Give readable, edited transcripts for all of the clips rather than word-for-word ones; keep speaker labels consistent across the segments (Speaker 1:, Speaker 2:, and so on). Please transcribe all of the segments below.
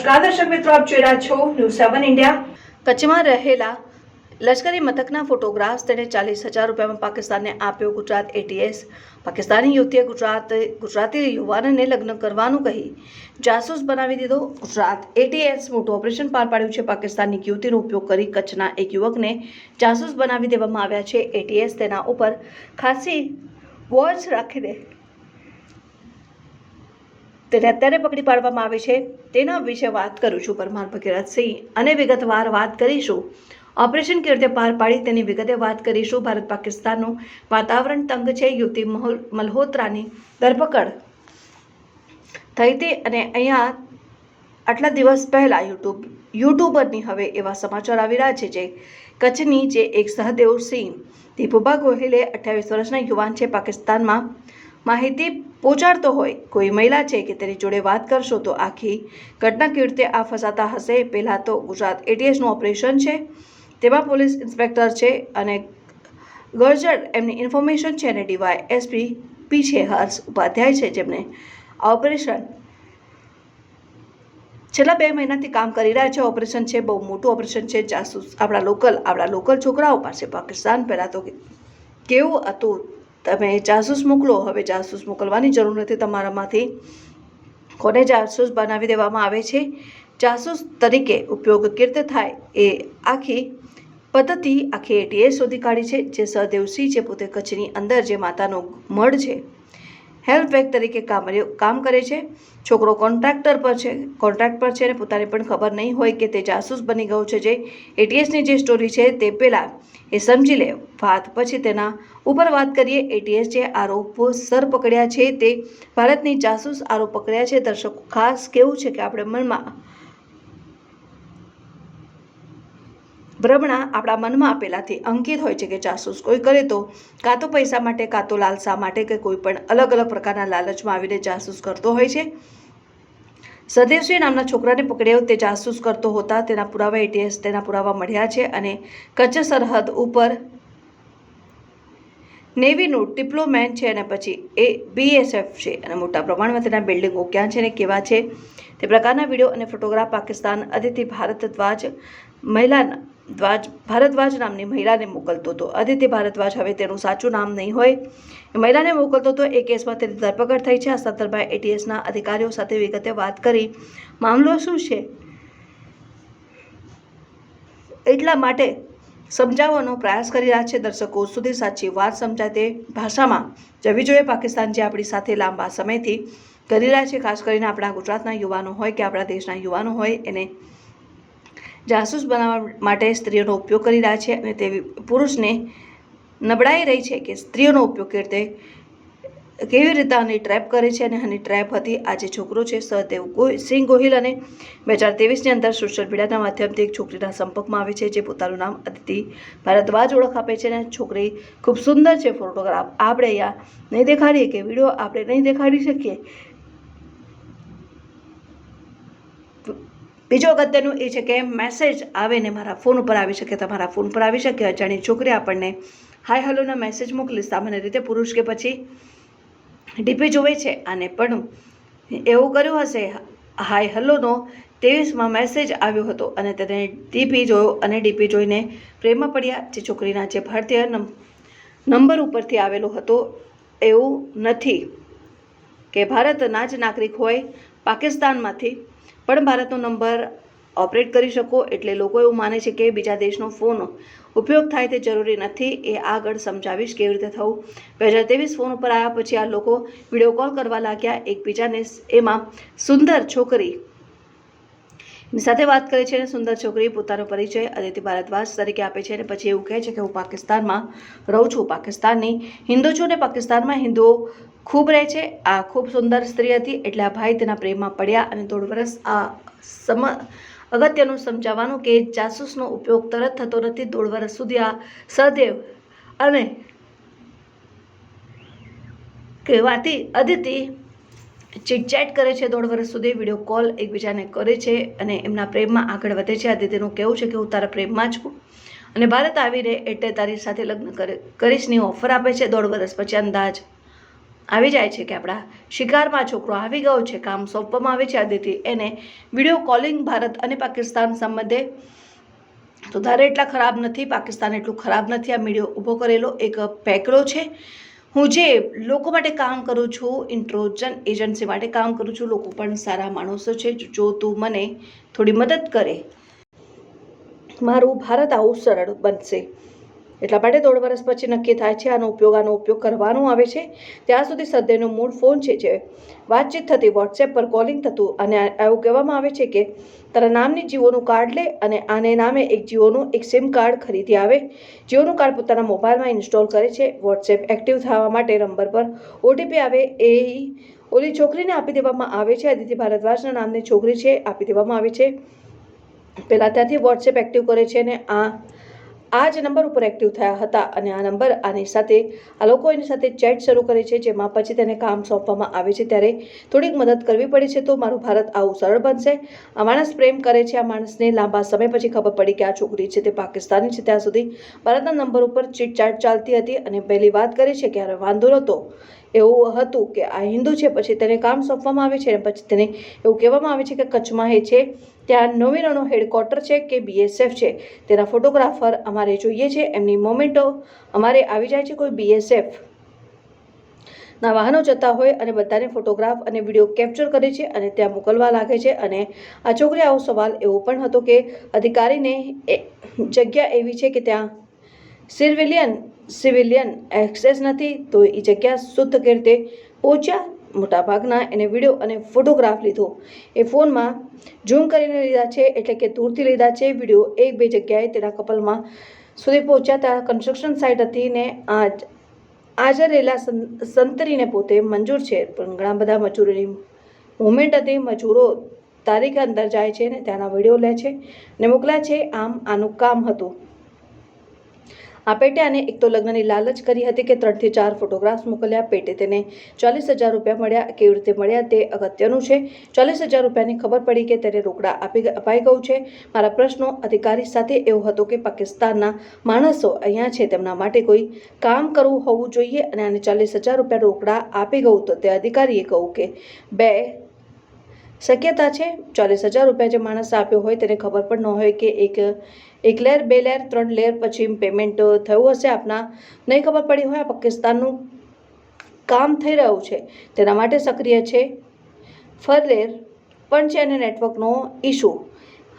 Speaker 1: નમસ્કાર દર્શક મિત્રો, આપ જોઈ રહ્યા છો ન્યૂઝ7 ઇન્ડિયા। કચ્છમાં રહેલા લશ્કરી મથકના ફોટોગ્રાફ્સ તેણે 40,000 રૂપિયામાં પાકિસ્તાનને આપ્યો। ગુજરાત એટીએસ પાકિસ્તાની યુવતીએ ગુજરાતી યુવાનને લગ્ન કરવાનું કહી જાસૂસ બનાવી દીધો। ગુજરાત એટીએસ મોટું ઓપરેશન પાર પાડ્યું છે। પાકિસ્તાની યુવતીનો ઉપયોગ કરી કચ્છના એક યુવકને જાસૂસ બનાવી દેવામાં આવ્યા છે। એટીએસ તેના ઉપર ખાસી વોચ રાખીને તેને અત્યારે પકડી પાડવામાં આવે છે। તેના વિશે વાત કરું છું પરમાર ભગીરથસિંહ અને વિગતવાર વાત કરીશું। ઓપરેશન કેવી રીતે પાર પાડી તેની વિગતે વાત કરીશું। ભારત પાકિસ્તાનનું વાતાવરણ તંગ છે। યુવતી મલ્હોત્રાની ધરપકડ થઈ હતી અને અહીંયા આટલા દિવસ પહેલા યુટ્યુબરની હવે એવા સમાચાર આવી રહ્યા છે જે કચ્છની જે એક સહદેવસિંહ દીપુભા ગોહિલે 28 વર્ષના યુવાન છે પાકિસ્તાનમાં માહિતી પહોંચાડતો હોય કોઈ મહિલા છે કે તેની જોડે વાત કરશો તો આખી ઘટના કેવી રીતે આ ફસાતા હશે। પહેલાં તો ગુજરાત એટીએસનું ઓપરેશન છે, તેમાં પોલીસ ઇન્સ્પેક્ટર છે અને ગરજડ એમની ઇન્ફોર્મેશન છે અને ડીવાયએસપી પીછે હર્ષ ઉપાધ્યાય છે જેમને આ ઓપરેશન છેલ્લા 2 મહિનાથી કામ કરી રહ્યા છે। ઓપરેશન છે, બહુ મોટું ઓપરેશન છે। જાસૂસ આપણા લોકલ છોકરાઓ પાસે પાકિસ્તાન પહેલાં તો કેવું હતું, તમે જાસૂસ મોકલો, હવે જાસૂસ મોકલવાની જરૂર નથી તમારામાંથી। કોને જાસૂસ બનાવી દેવામાં આવે છે, જાસૂસ તરીકે ઉપયોગ કેવી રીતે થાય એ આખી પદ્ધતિ આખી એટીએસ શોધી કાઢી છે। જે સહદેવસિંહ છે પોતે કચ્છની અંદર જે માતાનો મઢ છે હેલ્પવેક તરીકે કામ કરે છે। છોકરો કોન્ટ્રાક્ટ પર છે અને પોતાને પણ ખબર નહીં હોય કે તે જાસૂસ બની ગયો છે। જે એટીએસની જે સ્ટોરી છે તે પહેલાં એ સમજી લે વાત પછી તેના ઉપર વાત કરીએ। એટીએસ જે આરોપો સર પકડ્યા છે તે ભારતની જાસૂસ આરોપ પકડ્યા છે। દર્શકો ખાસ કેવું છે કે આપણા મનમાં પહેલાંથી અંકિત હોય છે કે જાસૂસ કોઈ કરે તો કાં તો પૈસા માટે, કાં તો લાલસા માટે કે કોઈ પણ અલગ અલગ પ્રકારના લાલચમાં આવીને જાસૂસ કરતો હોય છે। સદેવસિંહ નામના છોકરાને પકડ્યો, તે જાસૂસ કરતો હતા। તેના પુરાવા એટીએસ તેના પુરાવા મળ્યા છે અને કચ્છ સરહદ ઉપર નેવીનું ડિપ્લોમેન્ટ છે અને પછી એ બીએસએફ છે અને મોટા પ્રમાણમાં તેના બિલ્ડિંગો ક્યાં છે અને કેવા છે તે પ્રકારના વિડીયો અને ફોટોગ્રાફ પાકિસ્તાન અદિતિ ભારદ્વાજ નામની મહિલાને મોકલતો હતો। અદિતિ ભારદ્વાજ હવે તેનું સાચું નામ નહીં હોય, એ મહિલાને મોકલતો હતો। એ કેસમાં તેની ધરપકડ થઈ છે। આ સંદર્ભમાં એટીએસના અધિકારીઓ સાથે વિગતે વાત કરી મામલો શું છે એટલા માટે સમજાવવાનો પ્રયાસ કરી રહ્યા છે। દર્શકો સુધી સાચી વાત સમજાય તે ભાષામાં જવી જોઈએ। પાકિસ્તાન જે આપણી સાથે લાંબા સમયથી કરી રહ્યા છે, ખાસ કરીને આપણા ગુજરાતના યુવાનો હોય કે આપણા દેશના યુવાનો હોય, એને જાસૂસ બનાવવા માટે સ્ત્રીઓનો ઉપયોગ કરી રહ્યા છે અને તે પુરુષને નબળાઈ રહી છે કે સ્ત્રીઓનો ઉપયોગ કેવી રીતે હની ટ્રેપ કરે છે અને હની ટ્રેપ હતી આ જે છોકરો છે સહદેવસિંહ ગોહિલ અને 2023ની અંદર સોશિયલ મીડિયાના માધ્યમથી એક છોકરીના સંપર્કમાં આવે છે જે પોતાનું નામ અદિતિ ભારદ્વાજ ઓળખ આપે છે અને છોકરી ખૂબ સુંદર છે। ફોટોગ્રાફ આપણે અહીંયા નહીં દેખાડીએ કે વિડીયો આપણે નહીં દેખાડી શકીએ। બીજો અગત્યનું એ છે કે મેસેજ આવે ને મારા ફોન ઉપર આવી શકે, તમારા ફોન પર આવી શકે। અજાણી છોકરી આપણને હાય હલોના મેસેજ મોકલી, સામાન્ય રીતે પુરુષ કે પછી ડીપી જોવે છે અને પણ એવું કર્યું હશે હાય હલોનો 23માં મેસેજ આવ્યો હતો અને તેને ડીપી જોયો અને ડીપી જોઈને પ્રેમમાં પડ્યા। જે છોકરીના જે ભારતીય નંબર ઉપરથી આવેલો હતો, એવું નથી કે ભારતના જ નાગરિક હોય, પાકિસ્તાનમાંથી પણ ભારતનો નંબર ઓપરેટ કરી શકો। એટલે લોકો એવું માને છે કે બીજા દેશનો ફોન ઉપયોગ થાય તે જરૂરી નથી। એ આગળ સમજાવીશ કેવી રીતે થવું। 2023 ફોન ઉપર આવ્યા પછી આ લોકો વિડીયો કોલ કરવા લાગ્યા એકબીજાને। એમાં સુંદર છોકરી એની સાથે વાત કરે છે અને સુંદર છોકરી પોતાનો પરિચય અદિતિ ભારદ્વાજ તરીકે આપે છે અને પછી એવું કહે છે કે હું પાકિસ્તાનમાં રહું છું, પાકિસ્તાનની હિન્દુ છું અને પાકિસ્તાનમાં હિન્દુઓ ખૂબ રહે છે। આ ખૂબ સુંદર સ્ત્રી હતી એટલે આ ભાઈ તેના પ્રેમમાં પડ્યા અને 1.5 વર્ષ આ અગત્યનું સમજાવવાનું કે જાસૂસનો ઉપયોગ તરત થતો નથી। 1.5 વર્ષ સુધી આ સહદેવ અને કહેવાતી અદિતિ ચીટચેટ કરે છે। 1.5 વર્ષ સુધી વિડીયો કોલ એકબીજાને કરે છે અને એમના પ્રેમમાં આગળ વધે છે। અદિતિનું કહેવું છે કે હું તારા પ્રેમમાં છું અને ભારત આવીને એટલે તારી સાથે લગ્ન કરીશની ઓફર આપે છે। 1.5 વર્ષ પછી અંદાજ આવી જાય છે કે આપણા શિકારમાં છોકરો આવી ગયો છે, કામ સોંપવામાં આવે છે આદિત્ય એને વિડીયો કોલિંગ ભારત અને પાકિસ્તાન સંબંધે તો ધારે એટલા ખરાબ નથી, પાકિસ્તાન એટલું ખરાબ નથી. આ મીડિયો ઊભો કરેલો એક પેકડો છે. હું જે લોકો માટે કામ કરું છું, ઇન્ટ્રોજન એજન્સી માટે કામ કરું છું, લોકો પણ સારા માણસો છે. જો તું મને થોડી મદદ કરે, મારું ભારત આવું સરળ બનશે. એટલા માટે 1.5 વર્ષ પછી નક્કી થાય છે આનો ઉપયોગ કરવાનો આવે છે. ત્યાં સુધી સદ્યનો મૂળ ફોન છે, જે વાતચીત થતી, વોટ્સએપ પર કોલિંગ થતું, અને એવું કહેવામાં આવે છે કે તારા નામની જીઓનું કાર્ડ લે અને આને નામે એક જીઓનું એક સિમ કાર્ડ ખરીદી આવે. જીઓનું કાર્ડ પોતાના મોબાઈલમાં ઇન્સ્ટોલ કરે છે. વોટ્સએપ એક્ટિવ થવા માટે નંબર પર ઓટીપી આવે એ ઓલી છોકરીને આપી દેવામાં આવે છે. અદિતિ ભારદ્વાજના નામની છોકરી છે, આપી દેવામાં આવે છે. પહેલાં ત્યાંથી વોટ્સએપ એક્ટિવ કરે છે અને આ જ નંબર ઉપર એક્ટિવ થયા હતા અને આ નંબર આની સાથે આ લોકો એની સાથે ચેટ શરૂ કરે છે, જેમાં પછી તેને કામ સોંપવામાં આવે છે. ત્યારે થોડીક મદદ કરવી પડી છે, તો મારું ભારત આવું સરળ બનશે. આ માણસ પ્રેમ કરે છે. આ માણસને લાંબા સમય પછી ખબર પડી કે આ છોકરી છે તે પાકિસ્તાની છે. ત્યાં સુધી ભારતના નંબર ઉપર ચીટચાટ ચાલતી હતી અને પહેલી વાત કરી છે કે વાંધો નહોતો. એવું હતું કે આ હિન્દુ છે, પછી તેને કામ સોંપવામાં આવે છે અને પછી તેને એવું કહેવામાં આવે છે કે કચ્છમાં એ છે, ત્યાં નવીનોનો હેડક્વાર્ટર છે કે BSF છે, તેના ફોટોગ્રાફર અમારે જોઈએ છે, એમની મોમેન્ટો અમારે આવી જાય છે. કોઈ BSF ના વાહનો જતા હોય અને બધાને ફોટોગ્રાફ અને વિડીયો કેપ્ચર કરે છે અને ત્યાં મોકલવા લાગે છે. અને આ છોકરી આવો સવાલ એવો પણ હતો કે અધિકારીને જગ્યા એવી છે કે ત્યાં સિવિલિયન એક્સેસ નથી, તો એ જગ્યા શુદ્ધ કેવી રીતે પહોંચ્યા. મોટાભાગના એને વિડીયો અને ફોટોગ્રાફ લીધો, એ ફોનમાં ઝૂમ કરીને લીધા છે, એટલે કે દૂરથી લીધા છે. વિડીયો 1-2 જગ્યાએ તેના કપલમાં સુધી પહોંચ્યા. ત્યાં કન્સ્ટ્રક્શન સાઇટ હતી ને હાજર રહેલા સંતરીને પોતે મંજૂર છે, પણ ઘણા બધા મજૂરોની મુવમેન્ટ હતી. મજૂરો તારીખે અંદર જાય છે ને ત્યાંના વિડીયો લે છે ને મોકલ્યા છે. આમ આનું કામ હતું. આ પેટે આને એક તો લગ્નની લાલચ કરી હતી કે 3 થી 4 ફોટોગ્રાફ્સ મોકલ્યા. પેટે તેને 40,000 રૂપિયા મળ્યા. કેવી રીતે મળ્યા તે અગત્યનું છે. 40,000 રૂપિયાની ખબર પડી કે તેને રોકડા અપાઈ ગયું છે. મારા પ્રશ્નો અધિકારી સાથે એવો હતો કે પાકિસ્તાનના માણસો અહીંયા છે, તેમના માટે કોઈ કામ કરવું હોવું જોઈએ અને આને 40,000 રૂપિયા રોકડા આપી ગયું. તો તે અધિકારીએ કહ્યું કે 2 શક્યતા છે. 40,000 રૂપિયા જે માણસ આપ્યો હોય તેને ખબર પણ ન હોય કે એક લેર, 2 લેર, 3 લેર પછી પેમેન્ટ થયું હશે. આપના નહીં ખબર પડી હોય. આ પાકિસ્તાનનું કામ થઈ રહ્યું છે, તેના માટે સક્રિય છે. ફરલેર પણ છે અને નેટવર્કનો ઇસ્યુ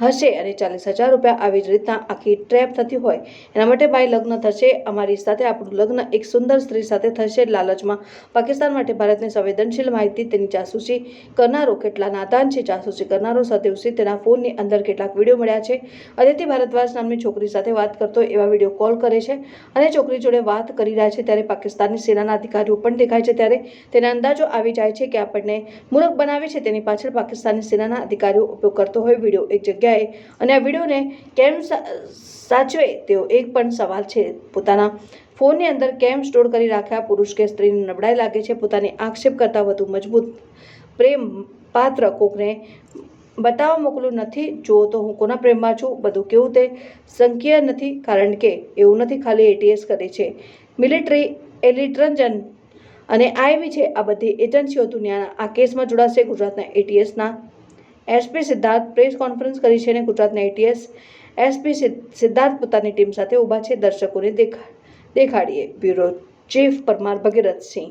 Speaker 1: હશે અને 40,000 રૂપિયા આવી જ રીતના આખી ટ્રેપ થતી હોય. એના માટે ભાઈ લગ્ન થશે અમારી સાથે, આપણું લગ્ન એક સુંદર સ્ત્રી સાથે થશે. લાલચમાં પાકિસ્તાન માટે ભારતની સંવેદનશીલ માહિતી, તેની જાસૂસી કરનારો કેટલા નાદાન છે. જાસૂસી કરનારો સદેવસિંહ, તેના ફોનની અંદર કેટલાક વિડીયો મળ્યા છે. અદિતિ ભારદ્વાજ નામની છોકરી સાથે વાત કરતો એવા વિડીયો કોલ કરે છે અને છોકરી જોડે વાત કરી રહ્યા છે. ત્યારે પાકિસ્તાની સેનાના અધિકારીઓ પણ દેખાય છે. ત્યારે તેને અંદાજો આવી જાય છે કે આપણને મૂર્ખ બનાવે છે. તેની પાછળ પાકિસ્તાની સેનાના અધિકારીઓ ઉપયોગ કરતો હોય વિડીયો એક જગ્યાએ, અને આ વિડીયોને કેમ સાચવે તેવો એક પણ સવાલ છે. પોતાના ફોનની અંદર કેમ સ્ટોર કરી રાખ્યા. પુરુષ કે સ્ત્રીને નબળાઈ લાગે છે. પોતાની આક્ષેપ કરતાં વધુ મજબૂત પ્રેમ પાત્ર કોકને બતાવવા મોકલું નથી. જો તો હું કોના પ્રેમમાં છું. બધું કેવું તે સંખ્ય નથી, કારણ કે એવું નથી ખાલી ATS કરે છે. મિલિટરી ઇન્ટેલિજન્સ અને IB છે. આ બધી એજન્સીઓ દુનિયાના આ કેસમાં જોડાશે. ગુજરાતના ATSના SP સિદ્ધાર્થ પ્રેસ કોન્ફરન્સ કરી છે અને ગુજરાતના ATS SP સિદ્ધાર્થ પોતાની ટીમ સાથે ઊભા છે. દર્શકોને દેખાડીએ. Bureau chief Parmar Bhagirathsinh.